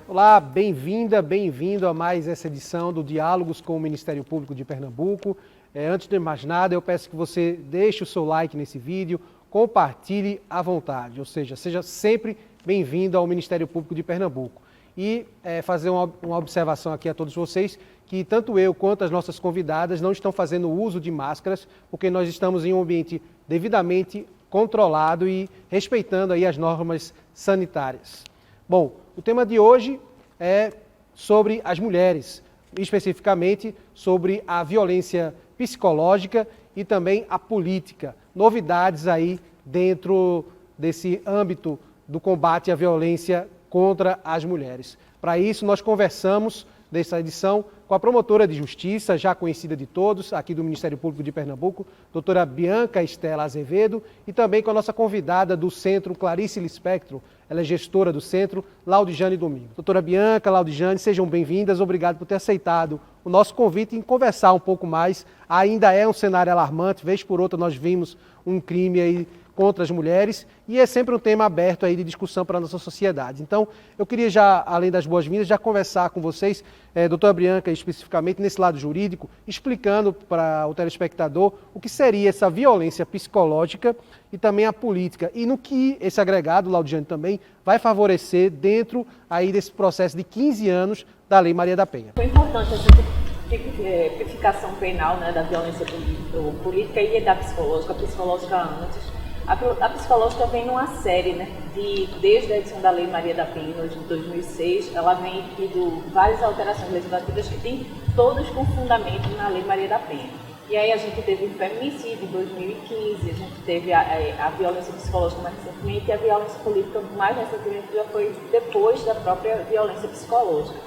Olá, bem-vinda, bem-vindo a mais essa edição do Diálogos com o Ministério Público de Pernambuco. Antes de mais nada, eu peço que você deixe o seu like nesse vídeo, compartilhe à vontade, ou seja sempre bem-vindo ao Ministério Público de Pernambuco. E fazer uma observação aqui a todos vocês, que tanto eu quanto as nossas convidadas não estão fazendo uso de máscaras, porque nós estamos em um ambiente devidamente controlado e respeitando aí as normas sanitárias. Bom, o tema de hoje é sobre as mulheres, especificamente sobre a violência psicológica e também a política. Novidades aí dentro desse âmbito do combate à violência contra as mulheres. Para isso, nós conversamos nessa edição com a promotora de justiça, já conhecida de todos, aqui do Ministério Público de Pernambuco, doutora Bianca Estela Azevedo, e também com a nossa convidada do Centro, Clarice Lispector, ela é gestora do Centro, Laudijane Domingo. Doutora Bianca, Laudijane, sejam bem-vindas, obrigado por ter aceitado o nosso convite em conversar um pouco mais. Ainda é um cenário alarmante, vez por outra nós vimos um crime aí contra as mulheres, e é sempre um tema aberto aí de discussão para a nossa sociedade. Então, eu queria já, além das boas-vindas, já conversar com vocês, doutora Bianca, especificamente nesse lado jurídico, explicando para o telespectador o que seria essa violência psicológica e também a política, e no que esse agregado, Laudijane, também vai favorecer dentro aí desse processo de 15 anos da Lei Maria da Penha. Foi importante essa tipificação penal, né, da violência política e da psicológica. A psicológica antes. A psicológica vem numa série, né, desde a edição da Lei Maria da Penha, de 2006, ela vem tendo várias alterações legislativas que tem todas com fundamento na Lei Maria da Penha. E aí a gente teve o feminicídio em 2015, a gente teve a violência psicológica mais recentemente, e a violência política mais recentemente já foi depois da própria violência psicológica.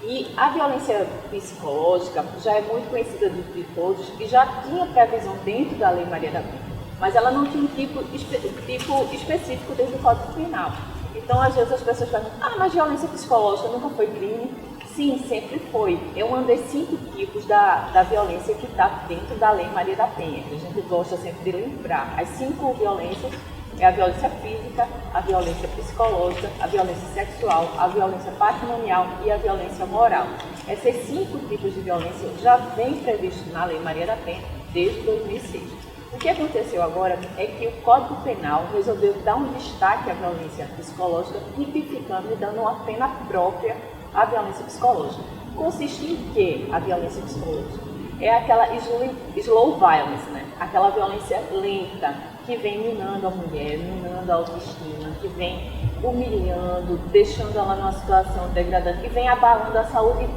E a violência psicológica já é muito conhecida de todos e já tinha previsão dentro da Lei Maria da Penha, mas ela não tinha um tipo específico dentro do Código Penal. Então, às vezes as pessoas falam, mas violência psicológica nunca foi crime? Sim, sempre foi. É um dos 5 tipos da violência que está dentro da Lei Maria da Penha, que a gente gosta sempre de lembrar. As 5 violências é a violência física, a violência psicológica, a violência sexual, a violência patrimonial e a violência moral. Esses 5 tipos de violência já vêm previstos na Lei Maria da Penha desde 2006. O que aconteceu agora é que o Código Penal resolveu dar um destaque à violência psicológica, tipificando e dando uma pena própria à violência psicológica. Consiste em que a violência psicológica? É aquela slow violence, né? Aquela violência lenta que vem minando a mulher, minando a autoestima, que vem humilhando, deixando ela numa situação degradante, que vem abalando a saúde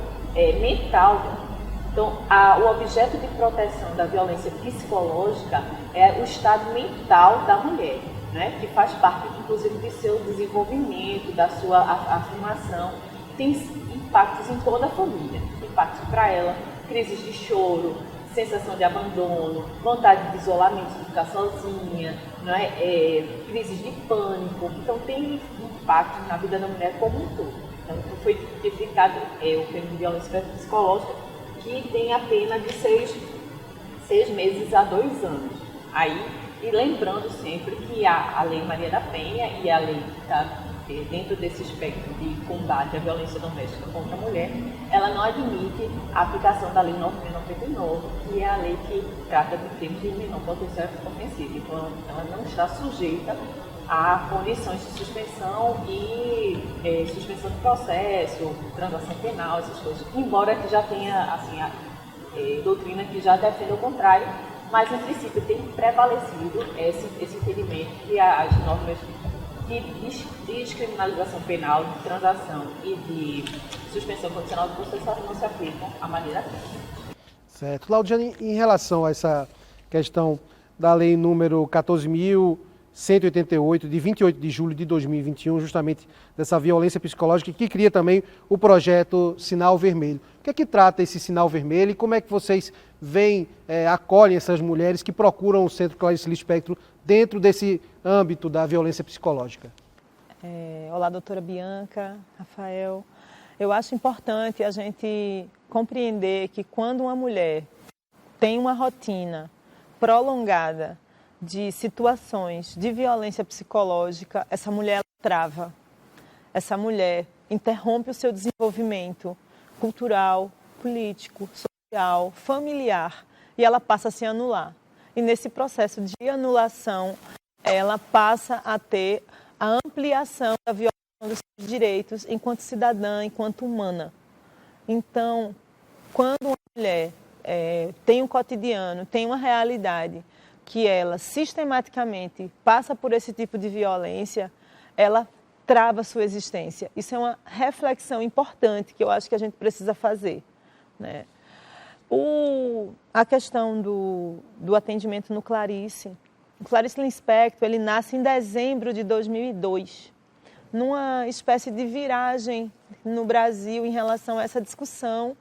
mental. Então, o objeto de proteção da violência psicológica é o estado mental da mulher, né? Que faz parte, inclusive, do seu desenvolvimento, da sua afirmação. Tem impactos em toda a família, impactos para ela, crises de choro, sensação de abandono, vontade de isolamento, de ficar sozinha, né? Crises de pânico. Então, tem impacto na vida da mulher como um todo. Então, foi tipificado o termo de violência psicológica, que tem a pena de 6 meses a 2 anos. Aí, e lembrando sempre que a Lei Maria da Penha e a lei que está dentro desse espectro de combate à violência doméstica contra a mulher, ela não admite a aplicação da Lei 9.099, que é a lei que trata de crimes de menor potencial ofensivo. Então, ela não está sujeita a condições de suspensão e suspensão de processo, transação penal, essas coisas. Embora que já tenha assim, doutrina que já defenda o contrário, mas em princípio tem prevalecido esse entendimento que as normas de descriminalização penal, de transação e de suspensão condicional do processo não se aplicam à maneira técnica. Certo. Laudijane, em relação a essa questão da lei número 14.188, de 28 de julho de 2021, justamente dessa violência psicológica, que cria também o projeto Sinal Vermelho. O que é que trata esse Sinal Vermelho e como é que vocês veem, acolhem essas mulheres que procuram o Centro Clarice Lispector dentro desse âmbito da violência psicológica? Olá, doutora Bianca, Rafael. Eu acho importante a gente compreender que quando uma mulher tem uma rotina prolongada de situações de violência psicológica, essa mulher trava. Essa mulher interrompe o seu desenvolvimento cultural, político, social, familiar, e ela passa a se anular. E nesse processo de anulação, ela passa a ter a ampliação da violação dos seus direitos enquanto cidadã, enquanto humana. Então, quando uma mulher tem um cotidiano, tem uma realidade que ela sistematicamente passa por esse tipo de violência, ela trava a sua existência. Isso é uma reflexão importante que eu acho que a gente precisa fazer, né? A questão do atendimento no Clarice. O Clarice Lispector, ele nasce em dezembro de 2002, numa espécie de viragem no Brasil em relação a essa discussão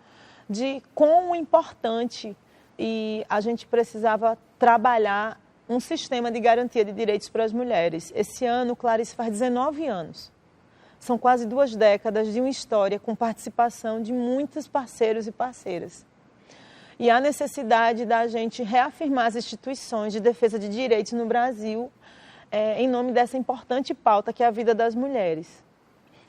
de quão importante e a gente precisava trabalhar um sistema de garantia de direitos para as mulheres. Esse ano, o Clarice faz 19 anos. São quase 2 décadas de uma história com participação de muitos parceiros e parceiras. E a necessidade da gente reafirmar as instituições de defesa de direitos no Brasil em nome dessa importante pauta que é a vida das mulheres.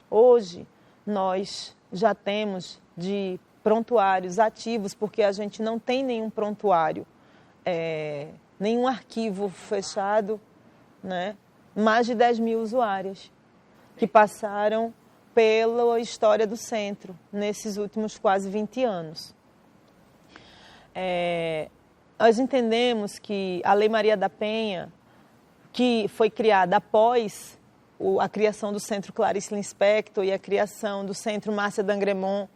Hoje, nós já temos de prontuários ativos, porque a gente não tem nenhum prontuário, nenhum arquivo fechado, né? Mais de 10 mil usuárias que passaram pela história do centro nesses últimos quase 20 anos. Nós entendemos que a Lei Maria da Penha, que foi criada após a criação do Centro Clarice Lispector e a criação do Centro Márcia D'Angremont,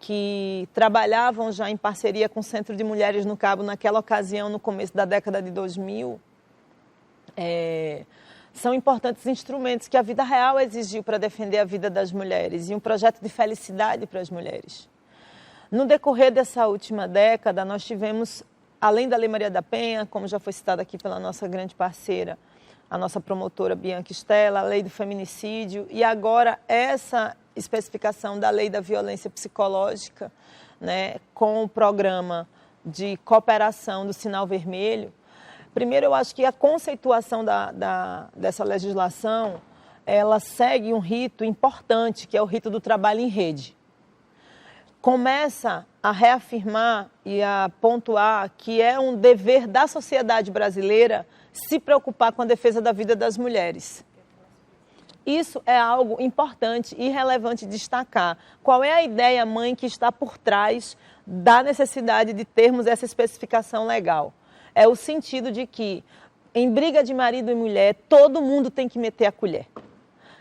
que trabalhavam já em parceria com o Centro de Mulheres no Cabo naquela ocasião, no começo da década de 2000, são importantes instrumentos que a vida real exigiu para defender a vida das mulheres e um projeto de felicidade para as mulheres. No decorrer dessa última década, nós tivemos, além da Lei Maria da Penha, como já foi citada aqui pela nossa grande parceira, a nossa promotora Bianca Stella, a Lei do Feminicídio e agora essa especificação da Lei da Violência Psicológica, né, com o programa de cooperação do Sinal Vermelho. Primeiro, eu acho que a conceituação dessa legislação, ela segue um rito importante, que é o rito do trabalho em rede. Começa a reafirmar e a pontuar que é um dever da sociedade brasileira se preocupar com a defesa da vida das mulheres. Isso é algo importante e relevante destacar. Qual é a ideia mãe que está por trás da necessidade de termos essa especificação legal? É o sentido de que, em briga de marido e mulher, todo mundo tem que meter a colher.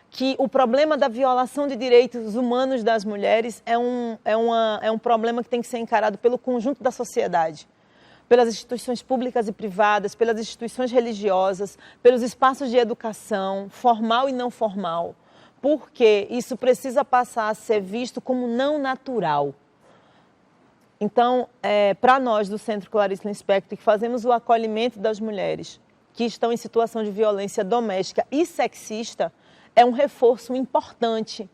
Que o problema da violação de direitos humanos das mulheres é um problema que tem que ser encarado pelo conjunto da sociedade, pelas instituições públicas e privadas, pelas instituições religiosas, pelos espaços de educação, formal e não formal, porque isso precisa passar a ser visto como não natural. Então, para nós do Centro Clarice Lispector, que fazemos o acolhimento das mulheres que estão em situação de violência doméstica e sexista, é um reforço importante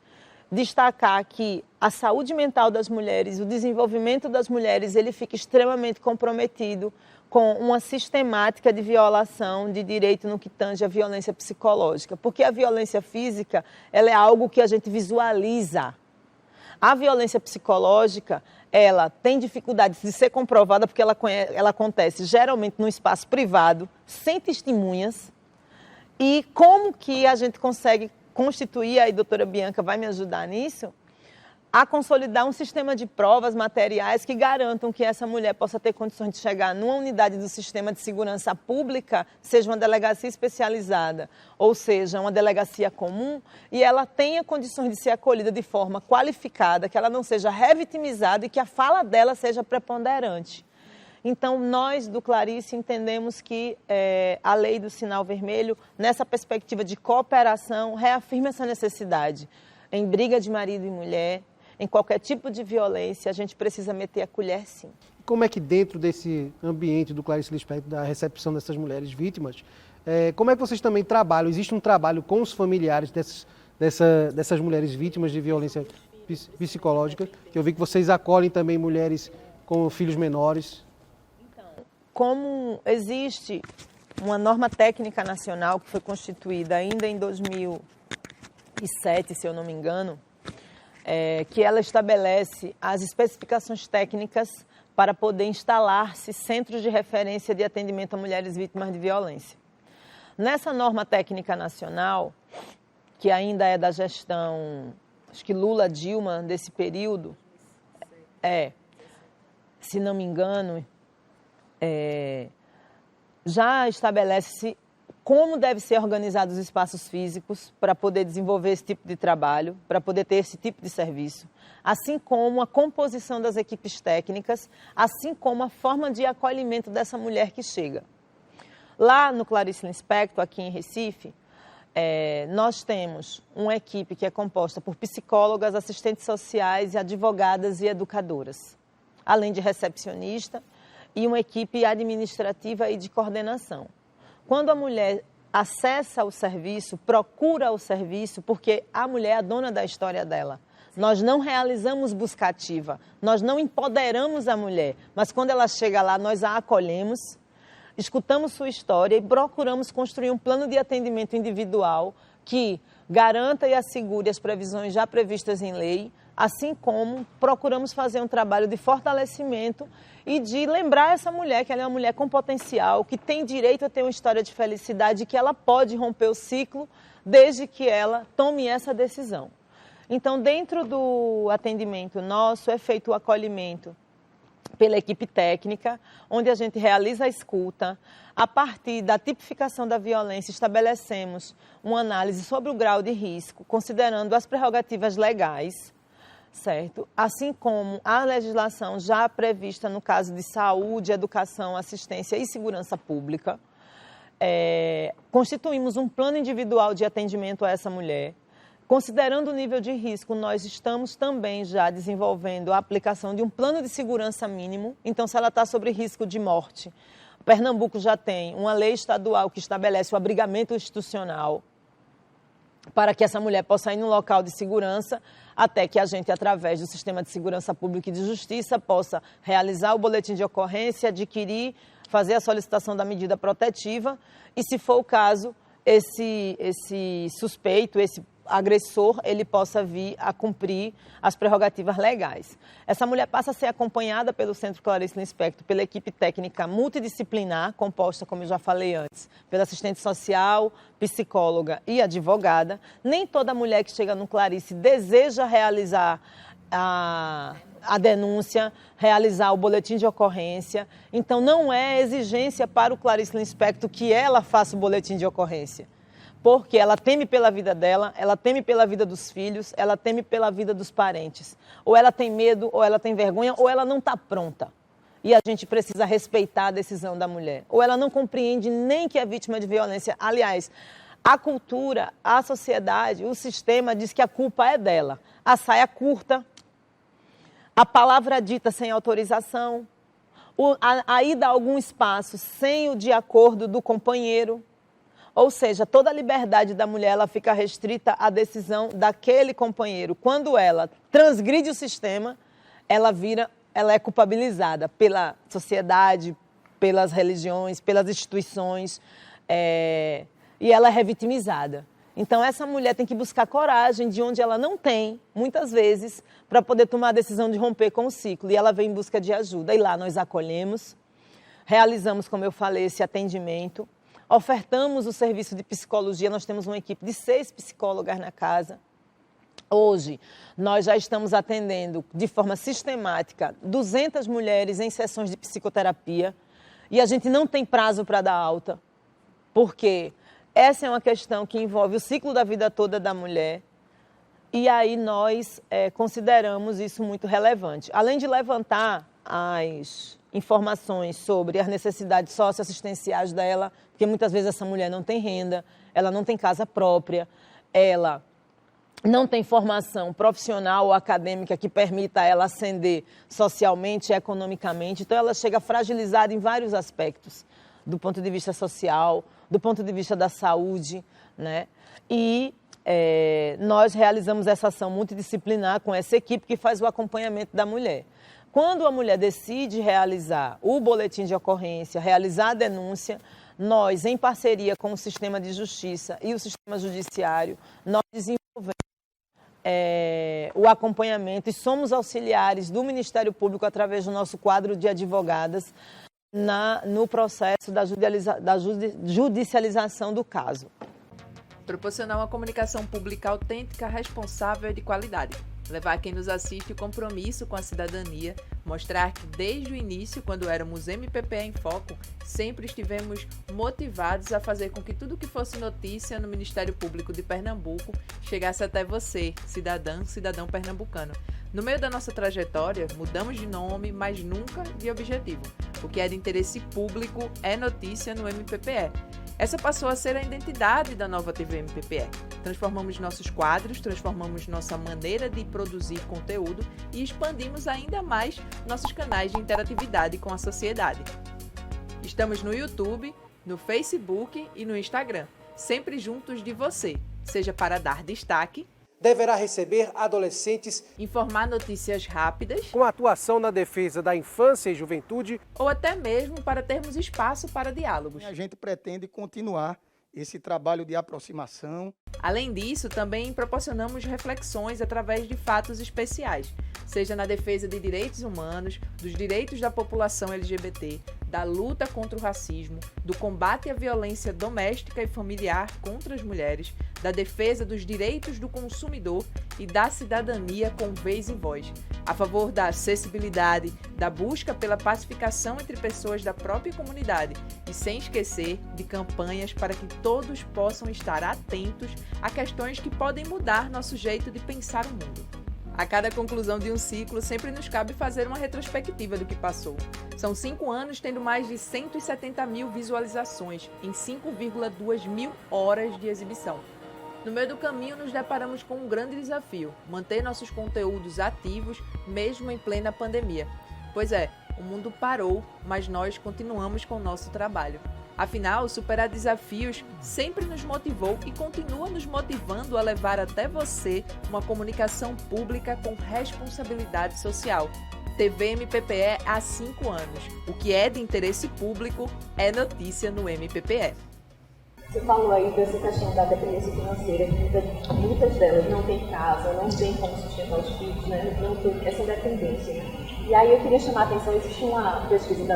destacar que a saúde mental das mulheres, o desenvolvimento das mulheres, ele fica extremamente comprometido com uma sistemática de violação de direito no que tange à violência psicológica. Porque a violência física, ela é algo que a gente visualiza. A violência psicológica, ela tem dificuldades de ser comprovada porque ela acontece geralmente num espaço privado, sem testemunhas. E como que a gente consegue constituir, aí a doutora Bianca vai me ajudar nisso, a consolidar um sistema de provas materiais que garantam que essa mulher possa ter condições de chegar numa unidade do sistema de segurança pública, seja uma delegacia especializada, ou seja, uma delegacia comum, e ela tenha condições de ser acolhida de forma qualificada, que ela não seja revitimizada e que a fala dela seja preponderante. Então, nós do Clarice entendemos que a lei do sinal vermelho, nessa perspectiva de cooperação, reafirma essa necessidade. Em briga de marido e mulher, em qualquer tipo de violência, a gente precisa meter a colher, sim. Como é que dentro desse ambiente do Clarice Lispector, da recepção dessas mulheres vítimas, como é que vocês também trabalham? Existe um trabalho com os familiares dessas mulheres vítimas de violência psicológica, que eu vi que vocês acolhem também mulheres com filhos menores. Como existe uma norma técnica nacional que foi constituída ainda em 2007, se eu não me engano, que ela estabelece as especificações técnicas para poder instalar-se centros de referência de atendimento a mulheres vítimas de violência. Nessa norma técnica nacional, que ainda é da gestão, acho que Lula-Dilma, desse período, se não me engano, já estabelece como devem ser organizados os espaços físicos para poder desenvolver esse tipo de trabalho, para poder ter esse tipo de serviço, assim como a composição das equipes técnicas, assim como a forma de acolhimento dessa mulher que chega. Lá no Clarice Lispector, aqui em Recife, nós temos uma equipe que é composta por psicólogas, assistentes sociais, advogadas e educadoras, além de recepcionista e uma equipe administrativa e de coordenação. Quando a mulher acessa o serviço, procura o serviço, porque a mulher é a dona da história dela. Nós não realizamos busca ativa, nós não empoderamos a mulher, mas quando ela chega lá, nós a acolhemos, escutamos sua história e procuramos construir um plano de atendimento individual que garanta e assegure as previsões já previstas em lei, assim como procuramos fazer um trabalho de fortalecimento e de lembrar essa mulher que ela é uma mulher com potencial, que tem direito a ter uma história de felicidade, que ela pode romper o ciclo desde que ela tome essa decisão. Então, dentro do atendimento nosso, é feito o acolhimento pela equipe técnica, onde a gente realiza a escuta. A partir da tipificação da violência, estabelecemos uma análise sobre o grau de risco, considerando as prerrogativas legais, certo? Assim como a legislação já prevista no caso de saúde, educação, assistência e segurança pública. Constituímos um plano individual de atendimento a essa mulher. Considerando o nível de risco, nós estamos também já desenvolvendo a aplicação de um plano de segurança mínimo. Então, se ela está sobre risco de morte, Pernambuco já tem uma lei estadual que estabelece o abrigamento institucional para que essa mulher possa ir num local de segurança, até que a gente, através do Sistema de Segurança Pública e de Justiça, possa realizar o boletim de ocorrência, adquirir, fazer a solicitação da medida protetiva e, se for o caso, esse suspeito, esse agressor, ele possa vir a cumprir as prerrogativas legais. Essa mulher passa a ser acompanhada pelo Centro Clarice Lispector, pela equipe técnica multidisciplinar, composta, como eu já falei antes, pela assistente social, psicóloga e advogada. Nem toda mulher que chega no Clarice deseja realizar a denúncia, realizar o boletim de ocorrência. Então, não é exigência para o Clarice Lispector que ela faça o boletim de ocorrência, porque ela teme pela vida dela, ela teme pela vida dos filhos, ela teme pela vida dos parentes. Ou ela tem medo, ou ela tem vergonha, ou ela não está pronta. E a gente precisa respeitar a decisão da mulher. Ou ela não compreende nem que é vítima de violência. Aliás, a cultura, a sociedade, o sistema diz que a culpa é dela. A saia curta, a palavra dita sem autorização, a ida a algum espaço sem o de acordo do companheiro. Ou seja, toda a liberdade da mulher ela fica restrita à decisão daquele companheiro. Quando ela transgride o sistema, ela é culpabilizada pela sociedade, pelas religiões, pelas instituições, e ela é revitimizada. Então, essa mulher tem que buscar coragem de onde ela não tem, muitas vezes, para poder tomar a decisão de romper com o ciclo. E ela vem em busca de ajuda. E lá nós acolhemos, realizamos, como eu falei, esse atendimento. Ofertamos o serviço de psicologia, nós temos uma equipe de 6 psicólogas na casa. Hoje, nós já estamos atendendo de forma sistemática 200 mulheres em sessões de psicoterapia e a gente não tem prazo para dar alta, porque essa é uma questão que envolve o ciclo da vida toda da mulher e aí nós consideramos isso muito relevante. Além de levantar as informações sobre as necessidades socioassistenciais dela, porque muitas vezes essa mulher não tem renda, ela não tem casa própria, ela não tem formação profissional ou acadêmica que permita ela ascender socialmente e economicamente, então ela chega fragilizada em vários aspectos, do ponto de vista social, do ponto de vista da saúde, né? E nós realizamos essa ação multidisciplinar com essa equipe que faz o acompanhamento da mulher. Quando a mulher decide realizar o boletim de ocorrência, realizar a denúncia, nós, em parceria com o sistema de justiça e o sistema judiciário, nós desenvolvemos o acompanhamento e somos auxiliares do Ministério Público através do nosso quadro de advogadas no processo da judicialização do caso. Proporcionar uma comunicação pública autêntica, responsável e de qualidade. Levar quem nos assiste o compromisso com a cidadania, mostrar que desde o início, quando éramos MPPE em Foco, sempre estivemos motivados a fazer com que tudo que fosse notícia no Ministério Público de Pernambuco chegasse até você, cidadão pernambucano. No meio da nossa trajetória, mudamos de nome, mas nunca de objetivo. O que é de interesse público é notícia no MPPE. Essa passou a ser a identidade da nova TV MPPE. Transformamos nossos quadros, transformamos nossa maneira de produzir conteúdo e expandimos ainda mais nossos canais de interatividade com a sociedade. Estamos no YouTube, no Facebook e no Instagram, sempre juntos de você, seja para dar destaque, Deverá receber adolescentes, informar notícias rápidas com atuação na defesa da infância e juventude, ou até mesmo para termos espaço para diálogos. A gente pretende continuar esse trabalho de aproximação. Além disso, também proporcionamos reflexões através de fatos especiais, seja na defesa de direitos humanos, dos direitos da população LGBT, da luta contra o racismo, do combate à violência doméstica e familiar contra as mulheres, da defesa dos direitos do consumidor e da cidadania com vez e voz, a favor da acessibilidade, da busca pela pacificação entre pessoas da própria comunidade e sem esquecer de campanhas para que todos possam estar atentos a questões que podem mudar nosso jeito de pensar o mundo. A cada conclusão de um ciclo, sempre nos cabe fazer uma retrospectiva do que passou. São 5 anos tendo mais de 170 mil visualizações em 5,2 mil horas de exibição. No meio do caminho, nos deparamos com um grande desafio: manter nossos conteúdos ativos, mesmo em plena pandemia. Pois é, o mundo parou, mas nós continuamos com o nosso trabalho. Afinal, superar desafios sempre nos motivou e continua nos motivando a levar até você uma comunicação pública com responsabilidade social. TV MPPE há 5 anos. O que é de interesse público é notícia no MPPE. Você falou aí dessa questão da dependência financeira, que muitas delas não têm casa, não têm como sustentar os filhos, né? Não tem essa dependência. Né? E aí eu queria chamar a atenção, existe uma pesquisa do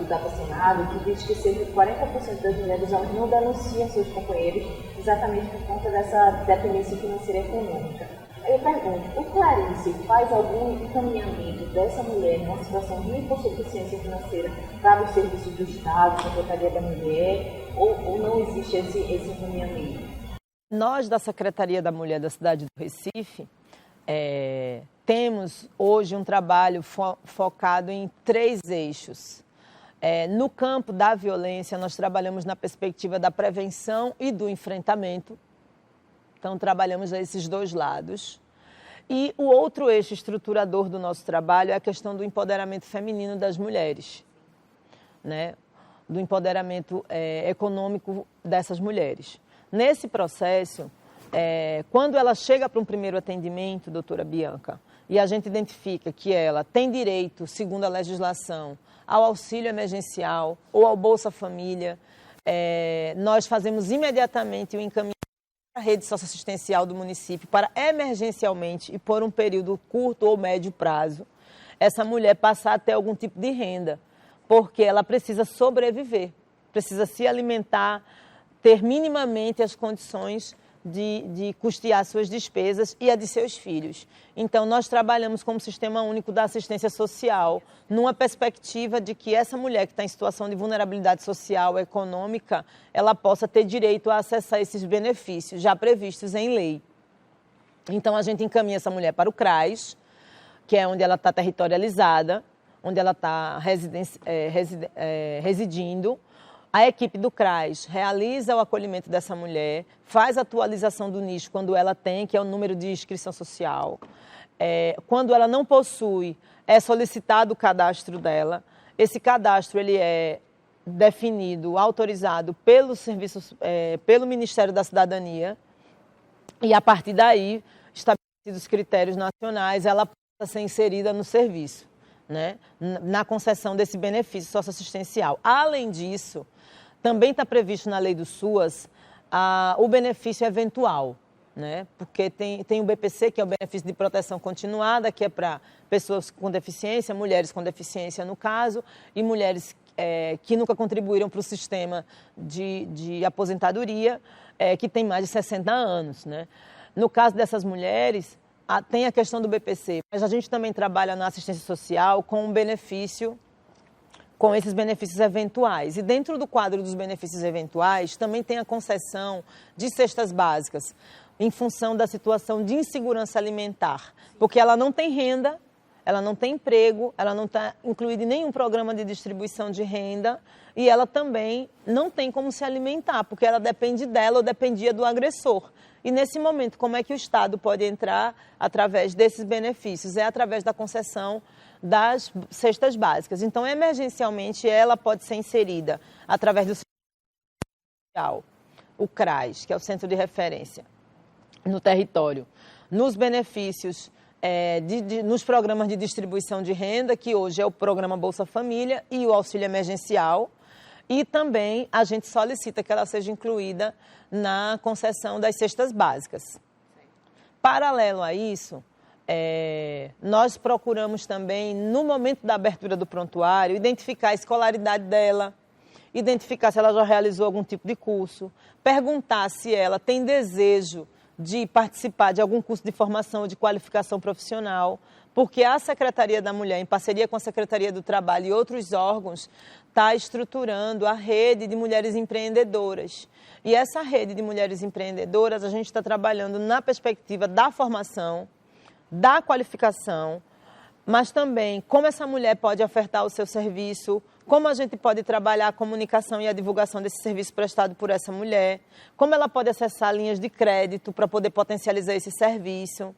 Data Senado que diz que cerca de 40% das mulheres elas não denunciam seus companheiros exatamente por conta dessa dependência financeira e econômica. Aí eu pergunto, o Clarice faz algum encaminhamento dessa mulher numa situação de hipossuficiência financeira para os serviços do Estado, Secretaria da Mulher, ou não existe esse encaminhamento? Nós, da Secretaria da Mulher da cidade do Recife, temos hoje um trabalho focado em 3 eixos. No campo da violência, nós trabalhamos na perspectiva da prevenção e do enfrentamento. Então, trabalhamos a esses 2 lados. E o outro eixo estruturador do nosso trabalho é a questão do empoderamento feminino das mulheres, né? Do empoderamento econômico dessas mulheres. Nesse processo, quando ela chega para um primeiro atendimento, doutora Bianca, e a gente identifica que ela tem direito, segundo a legislação, ao auxílio emergencial ou ao Bolsa Família, nós fazemos imediatamente o encaminhamento a rede socioassistencial do município para emergencialmente e por um período curto ou médio prazo, essa mulher passar a ter algum tipo de renda, porque ela precisa sobreviver, precisa se alimentar, ter minimamente as condições de custear suas despesas e a de seus filhos. Então, nós trabalhamos como Sistema Único da Assistência Social, numa perspectiva de que essa mulher que está em situação de vulnerabilidade social, econômica, ela possa ter direito a acessar esses benefícios já previstos em lei. Então, a gente encaminha essa mulher para o CRAS, que é onde ela está territorializada, onde ela está residindo. A equipe do CRAS realiza o acolhimento dessa mulher, faz a atualização do nicho quando ela tem, que é o número de inscrição social. Quando ela não possui, é solicitado o cadastro dela. Esse cadastro ele é definido, autorizado pelo Ministério da Cidadania. e a partir daí, estabelecidos os critérios nacionais, ela passa a ser inserida no serviço, né? Na concessão desse benefício socioassistencial. Além disso, também está previsto na lei do SUAS o benefício eventual, né? Porque tem o BPC, que é o benefício de proteção continuada, que é para pessoas com deficiência, mulheres com deficiência no caso, e mulheres que nunca contribuíram para o sistema de aposentadoria, que tem mais de 60 anos, né? No caso dessas mulheres, tem a questão do BPC, mas a gente também trabalha na assistência social com um benefício, com esses benefícios eventuais. E dentro do quadro dos benefícios eventuais, também tem a concessão de cestas básicas, em função da situação de insegurança alimentar, porque ela não tem renda, ela não tem emprego, ela não está incluída em nenhum programa de distribuição de renda e ela também não tem como se alimentar, porque ela depende dela ou dependia do agressor. E nesse momento, como é que o Estado pode entrar através desses benefícios? É através da concessão das cestas básicas. Então, emergencialmente, ela pode ser inserida através do social, o CRAS, que é o Centro de Referência no território, nos benefícios, nos programas de distribuição de renda, que hoje é o programa Bolsa Família e o auxílio emergencial, e também a gente solicita que ela seja incluída na concessão das cestas básicas. Paralelo a isso, nós procuramos também, no momento da abertura do prontuário, identificar a escolaridade dela, identificar se ela já realizou algum tipo de curso, perguntar se ela tem desejo de participar de algum curso de formação ou de qualificação profissional, porque a Secretaria da Mulher, em parceria com a Secretaria do Trabalho e outros órgãos, está estruturando a rede de mulheres empreendedoras. E essa rede de mulheres empreendedoras, a gente está trabalhando na perspectiva da formação, da qualificação, mas também como essa mulher pode ofertar o seu serviço, como a gente pode trabalhar a comunicação e a divulgação desse serviço prestado por essa mulher, como ela pode acessar linhas de crédito para poder potencializar esse serviço,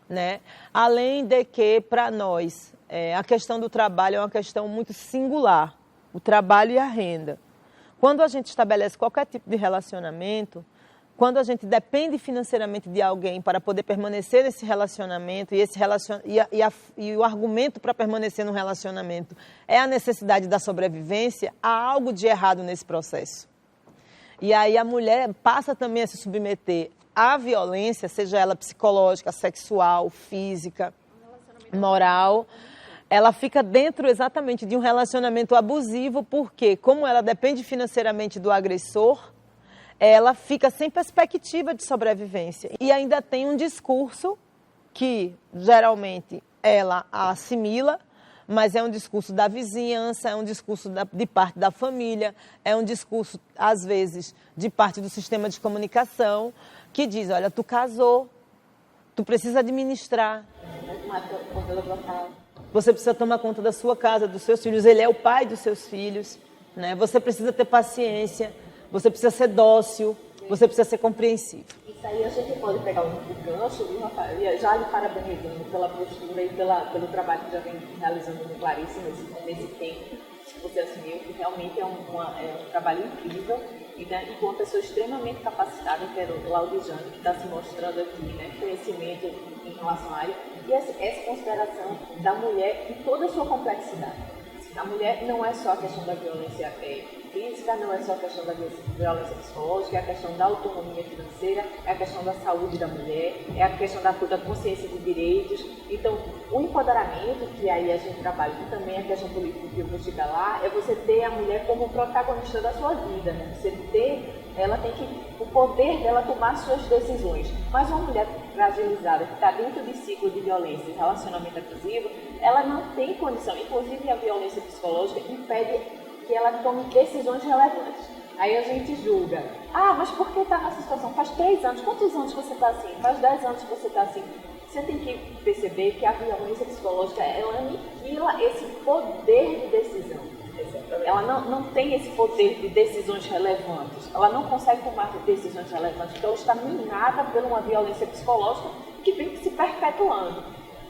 né? Além de que, para nós, a questão do trabalho é uma questão muito singular, o trabalho e a renda. Quando a gente estabelece qualquer tipo de relacionamento, quando a gente depende financeiramente de alguém para poder permanecer nesse relacionamento, e o argumento para permanecer no relacionamento é a necessidade da sobrevivência, há algo de errado nesse processo. E aí a mulher passa também a se submeter à violência, seja ela psicológica, sexual, física, moral. Ela fica dentro exatamente de um relacionamento abusivo, porque como ela depende financeiramente do agressor, ela fica sem perspectiva de sobrevivência. E ainda tem um discurso que, geralmente, ela assimila, mas é um discurso da vizinhança, é um discurso de parte da família, é um discurso, às vezes, de parte do sistema de comunicação, que diz, olha, tu casou, tu precisa administrar. Você precisa tomar conta da sua casa, dos seus filhos, ele é o pai dos seus filhos, né? Você precisa ter paciência. Você precisa ser dócil, você precisa ser compreensível. Isso aí a gente pode pegar um gancho, viu, Rafael? Já lhe parabenizando pela postura e pelo trabalho que já vem realizando no Clarice nesse tempo que você assumiu, que realmente é um trabalho incrível e com uma pessoa extremamente capacitada, que é o Laudijane, que está se mostrando aqui, né? Conhecimento em relação à área, e essa consideração da mulher em toda a sua complexidade. A mulher não é só a questão da violência física, não é só a questão da violência psicológica, é a questão da autonomia financeira, é a questão da saúde da mulher, é a questão da consciência de direitos. Então, o empoderamento, que aí a gente trabalha, e também a questão política que eu vou chegar lá, é você ter a mulher como protagonista da sua vida, né? Ela tem o poder dela tomar suas decisões. Mas uma mulher fragilizada, que está dentro de ciclo de violência e relacionamento abusivo, ela não tem condição, inclusive a violência psicológica impede que ela tome decisões relevantes. Aí a gente julga, mas por que está nessa situação? Faz 3 anos, quantos anos você está assim? Faz 10 anos que você está assim. Você tem que perceber que a violência psicológica, ela aniquila esse poder de decisão. Ela não tem esse poder de decisões relevantes. Ela não consegue tomar decisões relevantes. Então, ela está minada por uma violência psicológica que vem se perpetuando.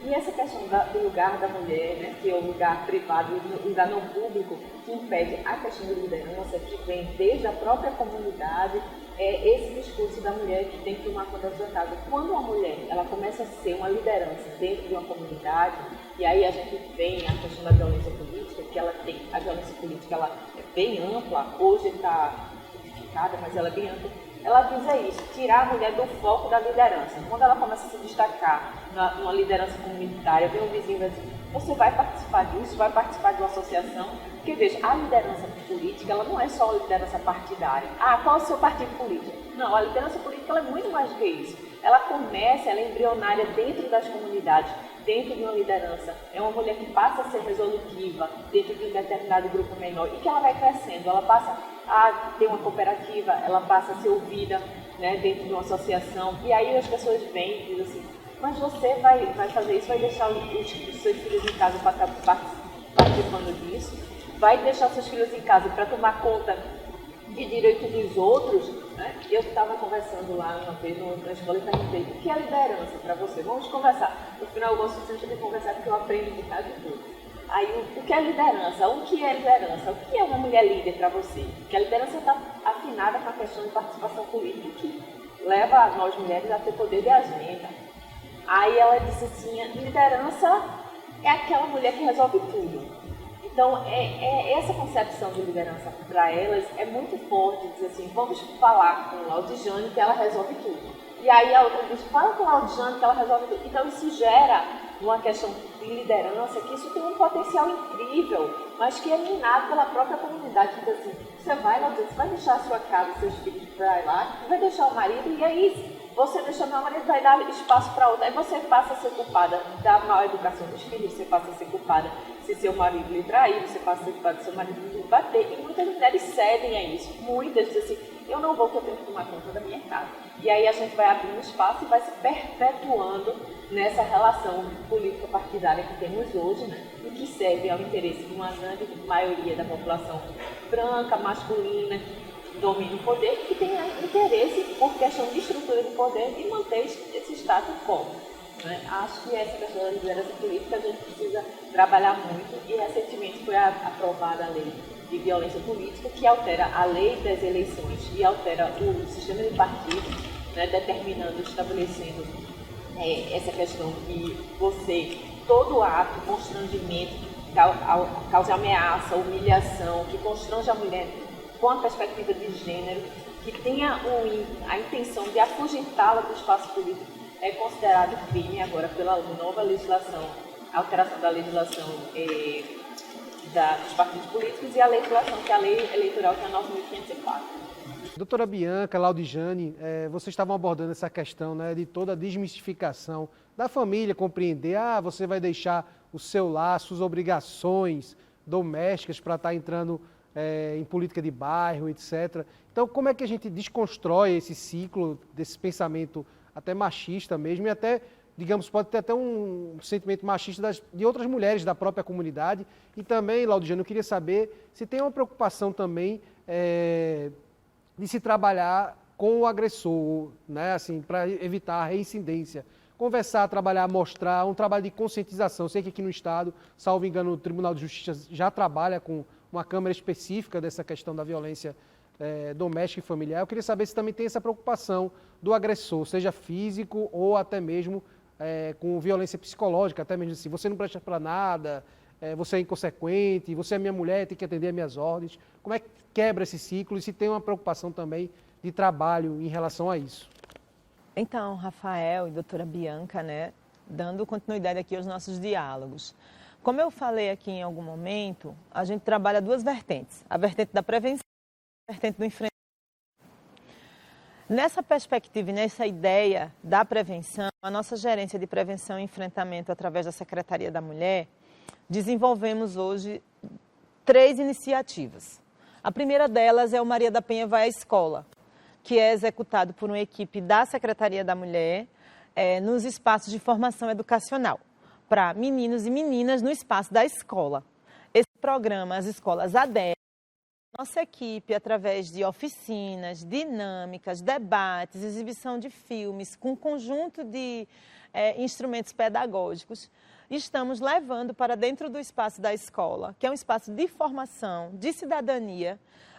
E essa questão do lugar da mulher, né, que é o lugar privado, o lugar não público, que impede a questão de liderança, que vem desde a própria comunidade, esse discurso da mulher que tem que tomar conta da sua casa. Quando a mulher ela começa a ser uma liderança dentro de uma comunidade, e aí a gente vem a questão da violência política, que ela tem, a violência política ela é bem ampla, hoje está codificada, mas ela é bem ampla. Ela visa isso, tirar a mulher do foco da liderança. Quando ela começa a se destacar numa liderança comunitária, vem um vizinho e vai dizer, você vai participar disso, vai participar de uma associação? Porque, veja, a liderança política, ela não é só a liderança partidária. Ah, qual é o seu partido político? Não, a liderança política ela é muito mais do que isso. Ela começa, ela é embrionária dentro das comunidades, dentro de uma liderança. É uma mulher que passa a ser resolutiva dentro de um determinado grupo menor e que ela vai crescendo, ela passa a ter uma cooperativa, ela passa a ser ouvida, né, dentro de uma associação. E aí as pessoas vêm e dizem assim, mas você vai fazer isso, vai deixar os seus filhos em casa para estar participando disso? Vai deixar seus filhos em casa para tomar conta de direito dos outros? Né? Eu estava conversando lá uma vez na escola e perguntei, o que é liderança para você? Vamos conversar. No final eu gosto sempre de conversar porque eu aprendo de cada tudo. Aí, o que é liderança? O que é liderança? O que é uma mulher líder para você? Porque a liderança está afinada com a questão de participação política que leva nós mulheres a ter poder de agenda. Aí ela disse assim, liderança é aquela mulher que resolve tudo. Então, essa concepção de liderança para elas é muito forte, dizer assim, vamos falar com Laudijane que ela resolve tudo. E aí a outra diz, fala com Laudijane que ela resolve tudo. Então, isso gera uma questão de liderança, que isso tem um potencial incrível, mas que é minado pela própria comunidade. Então, assim, você vai, Laudijane, você vai deixar a sua casa, seus filhos para lá, vai deixar o marido, e aí você deixando o marido, vai dar espaço para outra. Aí você passa a ser culpada da má educação dos filhos, você passa a ser culpada se seu marido lhe trair, você passa a ser culpada se seu marido lhe bater. E muitas mulheres cedem a isso. Muitas dizem assim, eu não vou, porque eu tenho que tomar conta da minha casa. E aí a gente vai abrindo espaço e vai se perpetuando nessa relação político-partidária que temos hoje, né? E que serve ao interesse de uma grande maioria da população branca, masculina, que domina o poder e que tem interesse, por questão de estrutura de poder, de manter esse status quo. Né? Acho que essa questão da liderança política a gente precisa trabalhar muito e recentemente foi aprovada a lei de violência política que altera a lei das eleições e altera o sistema de partidos, né, determinando, estabelecendo essa questão que todo ato, constrangimento, causa ameaça, humilhação, que constrange a mulher com a perspectiva de gênero, que tenha a intenção de afugentá-la do espaço político, é considerado crime agora pela nova legislação, alteração da legislação dos partidos políticos e a legislação, que é a lei eleitoral, que é a 9.504. Doutora Bianca, Laudijane, vocês estavam abordando essa questão, né, de toda a desmistificação da família, compreender, você vai deixar o seu lar, suas obrigações domésticas para estar entrando em política de bairro, etc. Então, como é que a gente desconstrói esse ciclo, desse pensamento até machista mesmo, e até, digamos, pode ter até um sentimento machista de outras mulheres da própria comunidade? E também, Laudijane, eu queria saber se tem uma preocupação também de se trabalhar com o agressor, né, assim, para evitar a reincidência. Conversar, trabalhar, mostrar, um trabalho de conscientização. Sei que aqui no Estado, salvo engano, o Tribunal de Justiça já trabalha com uma câmara específica dessa questão da violência doméstica e familiar. Eu queria saber se também tem essa preocupação do agressor, seja físico ou até mesmo com violência psicológica, até mesmo assim, você não presta para nada, você é inconsequente, você é minha mulher, tem que atender às minhas ordens. Como é que quebra esse ciclo e se tem uma preocupação também de trabalho em relação a isso? Então, Rafael e doutora Bianca, né, dando continuidade aqui aos nossos diálogos. Como eu falei aqui em algum momento, a gente trabalha duas vertentes, a vertente da prevenção e a vertente do enfrentamento. Nessa perspectiva e nessa ideia da prevenção, a nossa gerência de prevenção e enfrentamento através da Secretaria da Mulher, desenvolvemos hoje 3 iniciativas. A primeira delas é o Maria da Penha Vai à Escola, que é executado por uma equipe da Secretaria da Mulher nos espaços de formação educacional, para meninos e meninas no espaço da escola. Esse programa, as escolas aderem. Nossa equipe, através de oficinas, dinâmicas, debates, exibição de filmes, com um conjunto de instrumentos pedagógicos, estamos levando para dentro do espaço da escola, que é um espaço de formação, de cidadania,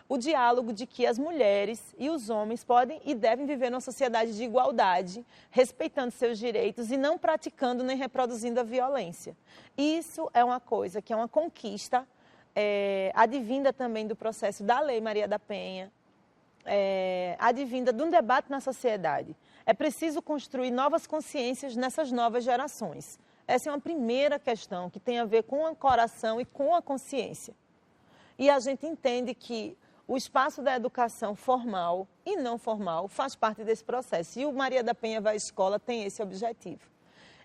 o diálogo de que as mulheres e os homens podem e devem viver numa sociedade de igualdade, respeitando seus direitos e não praticando nem reproduzindo a violência. Isso é uma coisa que é uma conquista, advinda também do processo da Lei Maria da Penha, advinda de um debate na sociedade. É preciso construir novas consciências nessas novas gerações. Essa é uma primeira questão que tem a ver com o coração e com a consciência. E a gente entende que o espaço da educação formal e não formal faz parte desse processo. E o Maria da Penha Vai Escola tem esse objetivo.